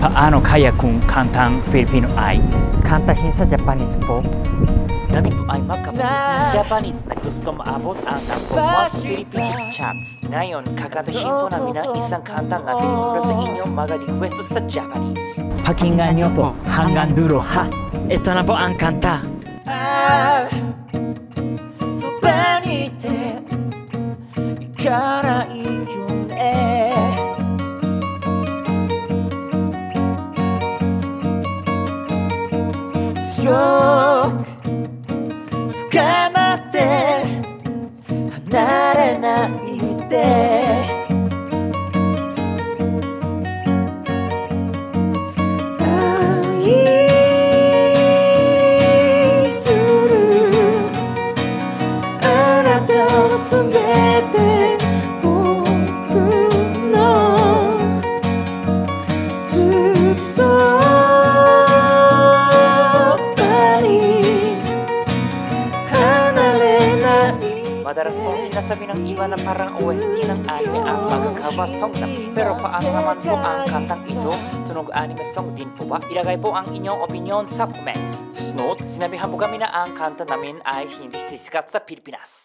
Paano kaya kung kantang Filipino ay kantahin sa Japanese po? Kami po ay magkapatid Japanese na gusto maabot ang number 1 Philippines chats. Ngayon, kakantahin po namin ang isang kantang atin para sa inyong mga request sa Japanese. pakinggan niyo po hanggang dulo ha. Ito na po ang kanta. Sobanite ikarai yo ne強く捕まって離れないで愛するあなたは全て僕のずっとMadalas pong sinasabi ng iba na parang OST ng anime ang magkakawa song namin. Pero paano naman po ang kantang ito? Tunog anime song din po ba? Ilagay po ang inyong opinion sa comments. Susunod, sinabihan po kami na ang kanta namin ay hindi sisikat sa Pilipinas.